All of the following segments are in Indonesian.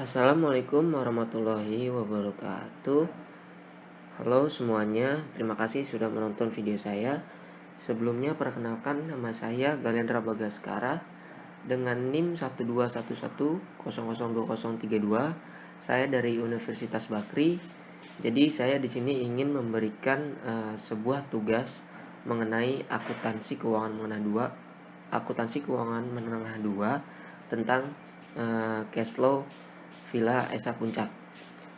Assalamualaikum warahmatullahi wabarakatuh. Halo semuanya, terima kasih sudah menonton video saya. Sebelumnya perkenalkan, nama saya Galendra Bagaskara dengan NIM 12110020032. Saya dari Universitas Bakri. Jadi saya di sini ingin memberikan sebuah tugas mengenai akuntansi keuangan menengah 2 tentang cash flow Villa Esa Puncak.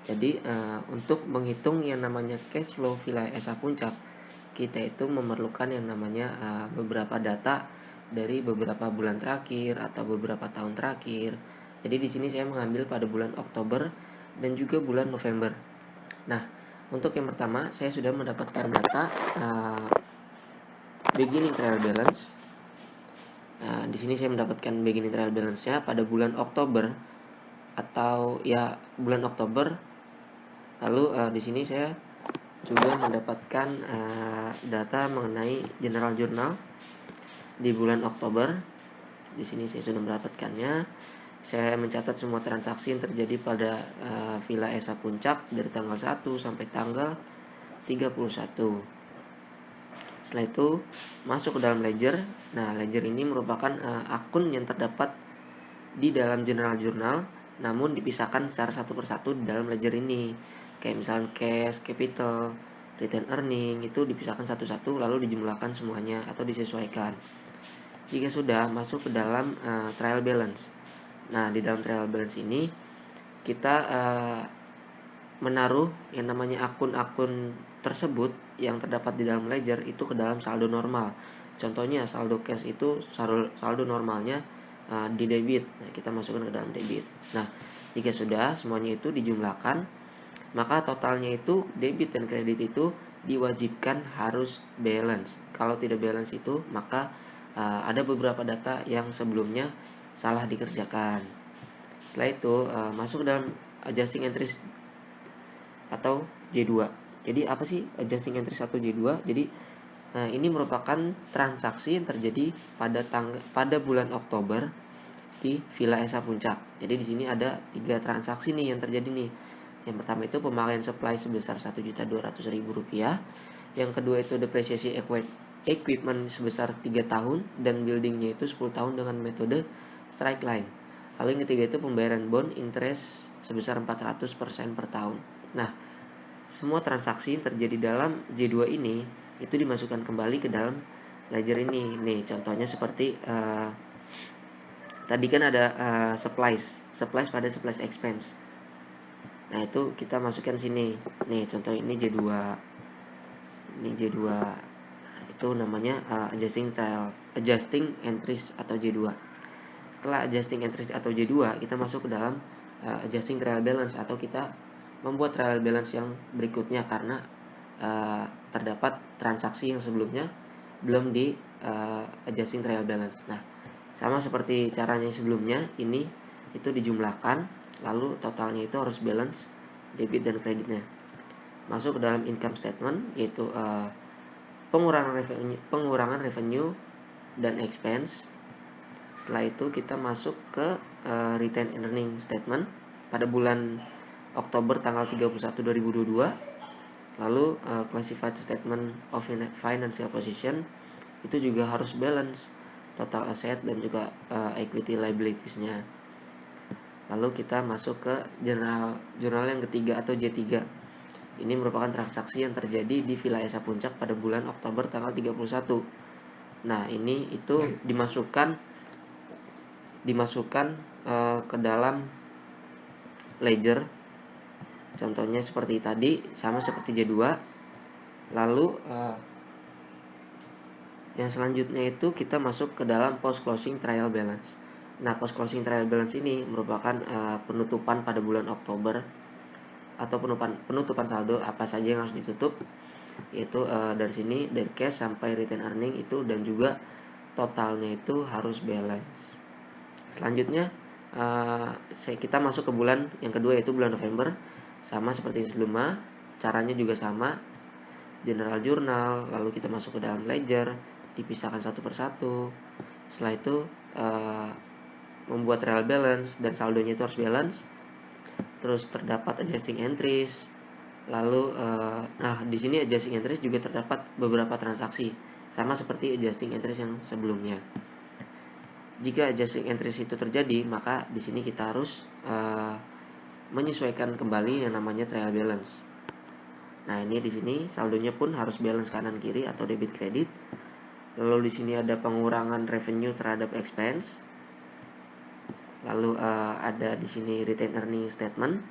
Jadi untuk menghitung yang namanya cash flow Villa Esa Puncak, kita itu memerlukan yang namanya beberapa data dari beberapa bulan terakhir atau beberapa tahun terakhir. Jadi di sini saya mengambil pada bulan Oktober dan juga bulan November. Nah, untuk yang pertama saya sudah mendapatkan data beginning trial balance. Di sini saya mendapatkan beginning trial balance-nya pada bulan Oktober atau ya bulan Oktober. Lalu di sini saya juga mendapatkan data mengenai general journal di bulan Oktober. Di sini saya sudah mendapatkannya. Saya mencatat semua transaksi yang terjadi pada Villa Esa Puncak dari tanggal 1 sampai tanggal 31. Setelah itu masuk ke dalam ledger. Nah, ledger ini merupakan akun yang terdapat di dalam general journal, namun dipisahkan secara satu persatu di dalam ledger ini. Kayak misalnya cash, capital, return earning itu dipisahkan satu-satu lalu dijumlahkan semuanya atau disesuaikan. Jika sudah masuk ke dalam trial balance. Nah, di dalam trial balance ini kita menaruh yang namanya akun-akun tersebut yang terdapat di dalam ledger itu ke dalam saldo normal. Contohnya saldo cash itu saldo normalnya di debit. Nah, kita masukkan ke dalam debit. Nah, jika sudah semuanya itu dijumlahkan, maka totalnya itu debit dan kredit itu diwajibkan harus balance. Kalau tidak balance itu, maka ada beberapa data yang sebelumnya salah dikerjakan. Setelah itu masuk ke dalam adjusting entries atau J2. Jadi apa sih adjusting entries atau J2? Jadi ini merupakan transaksi yang terjadi pada bulan Oktober di Villa Esa Puncak. Jadi di sini ada 3 transaksi nih yang terjadi nih. Yang pertama itu pemakaian supply sebesar Rp1.200.000. Yang kedua itu depresiasi equipment sebesar 3 tahun dan buildingnya itu 10 tahun dengan metode straight line. Lalu yang ketiga itu pembayaran bond interest sebesar 400% per tahun. Nah, semua transaksi yang terjadi dalam J2 ini itu dimasukkan kembali ke dalam ledger ini. Nih, contohnya seperti tadi kan ada supplies pada supplies expense. Nah, itu kita masukkan sini. Nih, contoh ini J2. Ini J2. Itu namanya adjusting entries atau J2. Setelah adjusting entries atau J2, kita masuk ke dalam adjusting trial balance atau kita membuat trial balance yang berikutnya karena terdapat transaksi yang sebelumnya belum di adjusting trial balance. Nah, sama seperti caranya sebelumnya, ini itu dijumlahkan lalu totalnya itu harus balance debit dan kreditnya. Masuk ke dalam income statement yaitu pengurangan revenue dan expense. Setelah itu kita masuk ke return earning statement pada bulan Oktober tanggal 31 2022. Lalu classified statement of financial position itu juga harus balance total asset dan juga equity liabilities-nya. Lalu kita masuk ke jurnal yang ketiga atau J3. Ini merupakan transaksi yang terjadi di Villa Esa Puncak pada bulan Oktober tanggal 31. Nah, ini itu dimasukkan ke dalam ledger. Contohnya seperti tadi, sama seperti J2. Lalu yang selanjutnya itu kita masuk ke dalam post closing trial balance. Nah, post closing trial balance ini merupakan penutupan pada bulan Oktober atau penutupan saldo apa saja yang harus ditutup, yaitu dari sini dari cash sampai return earning itu dan juga totalnya itu harus balance. Selanjutnya kita masuk ke bulan yang kedua yaitu bulan November. Sama seperti sebelumnya, caranya juga sama. General journal, lalu kita masuk ke dalam ledger, dipisahkan satu persatu. Setelah itu membuat trial balance dan saldonya itu harus balance. terus terdapat adjusting entries. Lalu nah di sini adjusting entries juga terdapat beberapa transaksi, sama seperti adjusting entries yang sebelumnya. Jika adjusting entries itu terjadi, maka di sini kita harus menyesuaikan kembali yang namanya trial balance. Nah, ini di sini saldonya pun harus balance kanan kiri atau debit kredit. Lalu di sini ada pengurangan revenue terhadap expense. Lalu ada di sini retained earning statement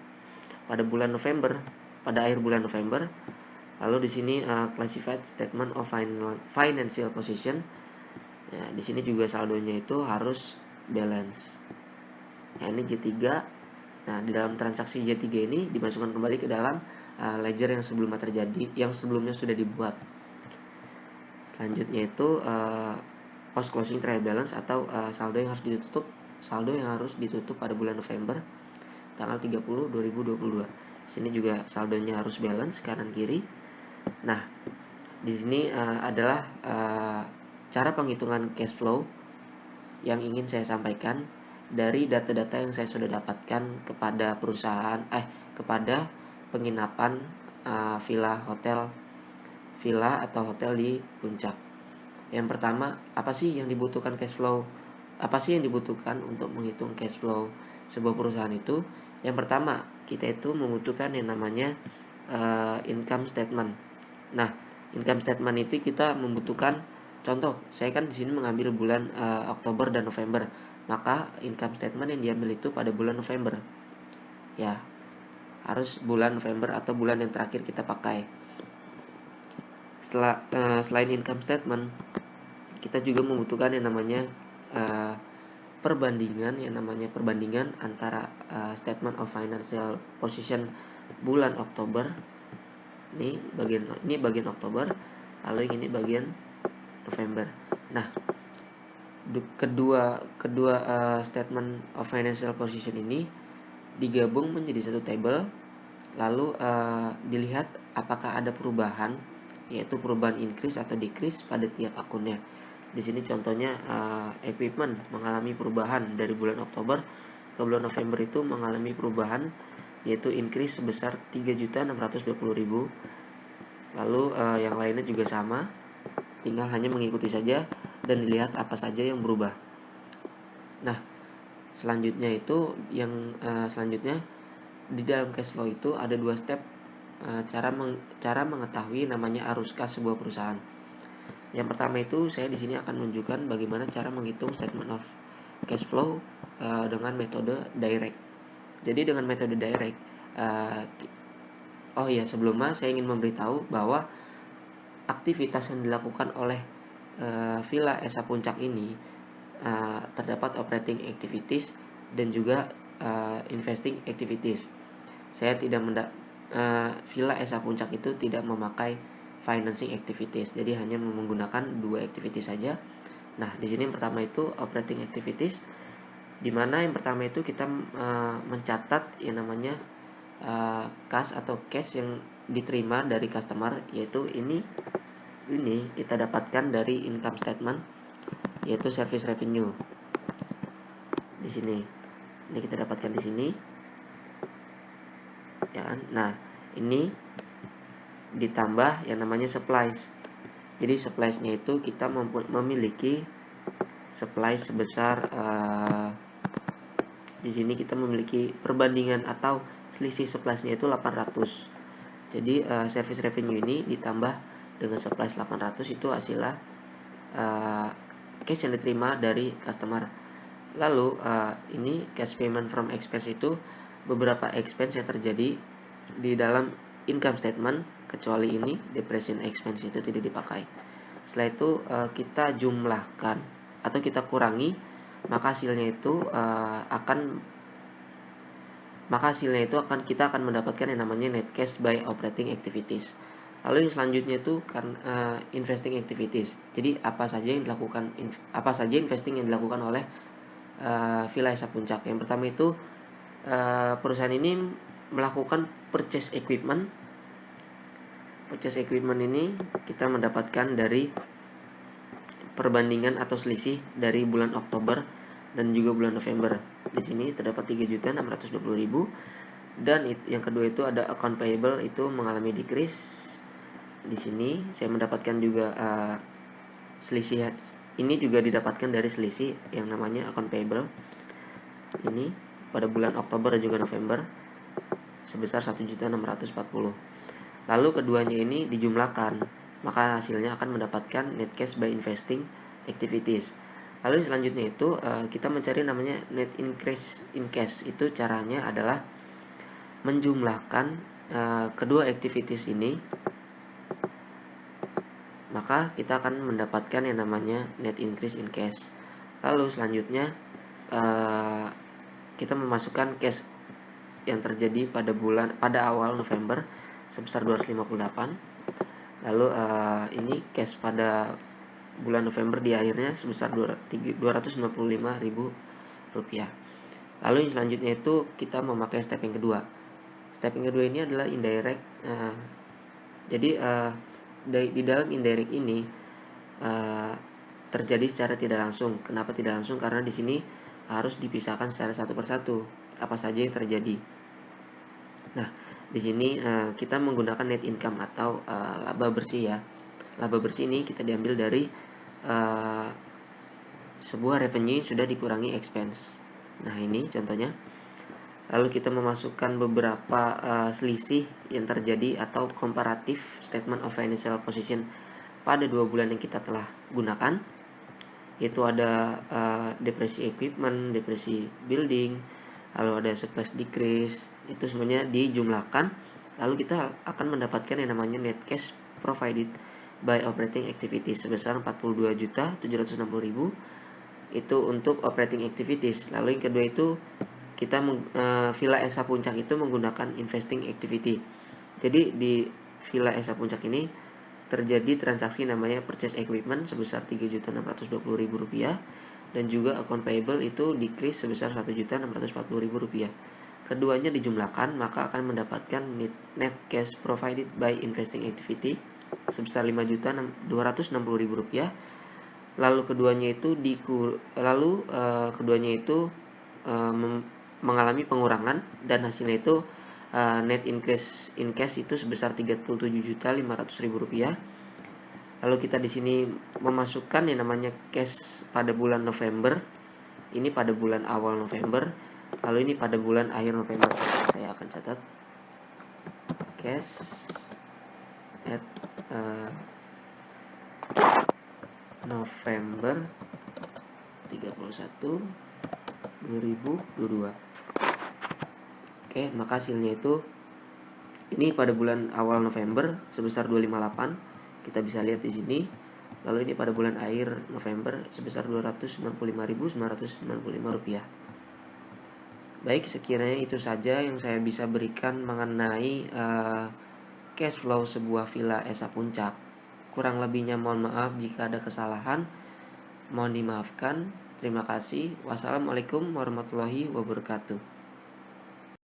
pada bulan November, pada akhir bulan November. Lalu di sini classified statement of financial position. Ya, di sini juga saldonya itu harus balance. Nah, ini J3. Nah, di dalam transaksi J3 ini dimasukkan kembali ke dalam ledger yang sebelumnya terjadi, yang sebelumnya sudah dibuat. Selanjutnya itu post closing trial balance atau saldo yang harus ditutup pada bulan November tanggal 30 2022. Sini juga saldonya harus balance kanan kiri. Nah, di sini adalah cara penghitungan cash flow yang ingin saya sampaikan dari data-data yang saya sudah dapatkan kepada kepada penginapan villa atau hotel di Puncak. Yang pertama, apa sih yang dibutuhkan cash flow? Apa sih yang dibutuhkan untuk menghitung cash flow sebuah perusahaan itu? Yang pertama, kita itu membutuhkan yang namanya income statement. Nah, income statement itu kita membutuhkan, contoh, saya kan di sini mengambil bulan Oktober dan November, maka income statement yang diambil itu pada bulan November. Ya, harus bulan November atau bulan yang terakhir kita pakai. Selain income statement, kita juga membutuhkan yang namanya perbandingan antara statement of financial position bulan Oktober. Ini bagian Oktober, lalu ini bagian November. Nah, kedua statement of financial position ini digabung menjadi satu table, lalu dilihat apakah ada perubahan, yaitu perubahan increase atau decrease pada tiap akunnya. Di sini contohnya equipment mengalami perubahan dari bulan Oktober ke bulan November, itu mengalami perubahan yaitu increase sebesar 3.620.000. Lalu yang lainnya juga sama, tinggal hanya mengikuti saja dan dilihat apa saja yang berubah. Nah, selanjutnya di dalam cash flow itu ada 2 step cara mengetahui namanya arus kas sebuah perusahaan. Yang pertama itu saya di sini akan menunjukkan bagaimana cara menghitung statement of cash flow dengan metode direct. Jadi dengan metode direct, sebelumnya saya ingin memberitahu bahwa aktivitas yang dilakukan oleh Villa Esa Puncak ini terdapat operating activities dan juga investing activities. Saya Villa Esa Puncak itu tidak memakai financing activities, jadi hanya menggunakan 2 activities saja. Nah, di sini yang pertama itu operating activities, di mana yang pertama itu kita mencatat yang namanya cash yang diterima dari customer, yaitu ini kita dapatkan dari income statement, yaitu service revenue. Di sini ini kita dapatkan di sini, ya kan? Nah, ini ditambah yang namanya supplies. Jadi supplies-nya itu kita memiliki supplies sebesar di sini kita memiliki perbandingan atau selisih supplies-nya itu 800. Jadi service revenue ini ditambah dengan supplies 800 itu hasilnya cash yang diterima dari customer. Lalu ini cash payment from expense itu beberapa expense yang terjadi di dalam income statement, kecuali ini depreciation expense itu tidak dipakai. Setelah itu kita jumlahkan atau kita kurangi, maka hasilnya itu kita akan mendapatkan yang namanya net cash by operating activities. Lalu yang selanjutnya itu kan investing activities. Jadi apa saja investing yang dilakukan oleh Villa Esa Puncak. Yang pertama itu perusahaan ini melakukan purchase equipment. Purchase equipment ini kita mendapatkan dari perbandingan atau selisih dari bulan Oktober dan juga bulan November. Di sini terdapat 3.620.000. Dan yang kedua itu ada account payable, itu mengalami decrease. Di sini saya mendapatkan juga selisih, ini juga didapatkan dari selisih yang namanya account payable ini pada bulan Oktober dan juga November sebesar 1.640. Lalu keduanya ini dijumlahkan, maka hasilnya akan mendapatkan net cash by investing activities. Lalu selanjutnya itu kita mencari namanya net increase in cash. Itu caranya adalah menjumlahkan kedua activities ini, maka kita akan mendapatkan yang namanya net increase in cash. Lalu selanjutnya kita memasukkan cash yang terjadi pada awal November sebesar 258. Lalu ini cash pada bulan November di akhirnya sebesar 295.000 rupiah. Lalu yang selanjutnya itu kita memakai step yang kedua. Step yang kedua ini adalah indirect. Jadi di dalam indirect ini terjadi secara tidak langsung. Kenapa tidak langsung? Karena di sini harus dipisahkan secara satu persatu apa saja yang terjadi. Nah, di sini kita menggunakan net income atau laba bersih ya. Laba bersih ini kita diambil dari sebuah revenue sudah dikurangi expense. Nah, ini contohnya. Lalu kita memasukkan beberapa selisih yang terjadi atau comparative statement of financial position pada 2 bulan yang kita telah gunakan. Itu ada depresi equipment, depresi building, lalu ada surplus decrease. Itu semuanya dijumlahkan, lalu kita akan mendapatkan yang namanya net cash provided by operating activities sebesar 42.760.000. Itu untuk operating activities. Lalu yang kedua itu kita Villa Esa Puncak itu menggunakan investing activity. Jadi di Villa Esa Puncak ini terjadi transaksi namanya purchase equipment sebesar 3.620.000 rupiah, dan juga account payable itu decrease sebesar 1.640.000 rupiah. Keduanya dijumlahkan, maka akan mendapatkan net cash provided by investing activity sebesar 5.260.000 rupiah. Lalu keduanya itu mengalami pengurangan, dan hasilnya itu net increase in cash itu sebesar 37.500.000 rupiah. Lalu kita di sini memasukkan yang namanya cash pada bulan November. Ini pada bulan awal November. Lalu ini pada bulan akhir November. Saya akan catat cash at November 31 2022. Oke, maka hasilnya itu ini pada bulan awal November sebesar 258. Kita bisa lihat di sini. Lalu ini pada bulan akhir November sebesar 295.995 rupiah. Baik, sekiranya itu saja yang saya bisa berikan mengenai cash flow sebuah Villa Esa Puncak. Kurang lebihnya mohon maaf jika ada kesalahan. Mohon dimaafkan. Terima kasih. Wassalamualaikum warahmatullahi wabarakatuh.